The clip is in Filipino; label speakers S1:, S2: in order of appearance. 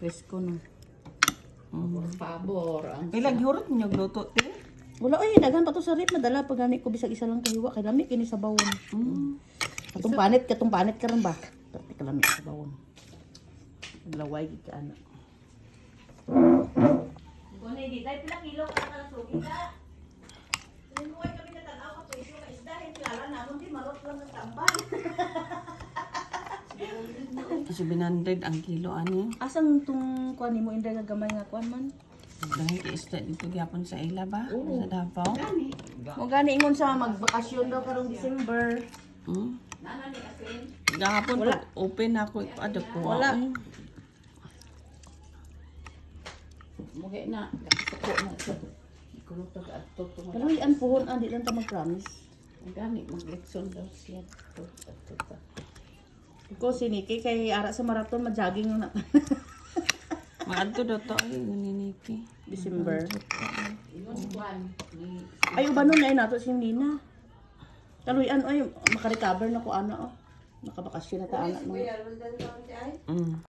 S1: Presko no.
S2: Pabor.
S3: Ilang hurot niyo gluto te?
S1: Wala ay daghan pa to sa rip madala pag gani ko bisag isa lang kahiwa kay lami kini sa bawon. Katong panit karon ba? Dati ka lami sa bawon. Naglaway gid ka ana. Gone di dai pila kilo ka na sugi ka. Linuway kami na tanaw ka presyo ka isda hin kilala namon di marot lang ng tambal.
S3: Kasi 700 ang kilo ani.
S1: Asang tung kuan nimo inday nga gamay nga kuan man?
S3: Dahil kay isda dito gyapon sa ila ba? Sa Davao.
S1: Mo gani ingon sa magbakasyon daw karong December.
S3: Gahapon pag open ako ada ko.
S1: Wala.
S2: Mugay na. Dako na ito. Ikuluto ka ato.
S1: Kaluyan puhon di lang ta mag-promise.
S2: Gani, mag-lekson daw siya. Ito.
S1: Ko si Nikki kay ara sa marathon ma-jogging na
S3: Maadto daw to ay gunini
S1: December.
S2: Ingon buwan.
S1: Ay ubanon na nato si Nina. Kaluyan ay maka-recover na ko ana oh. Nakabakasyon na ta ana mo.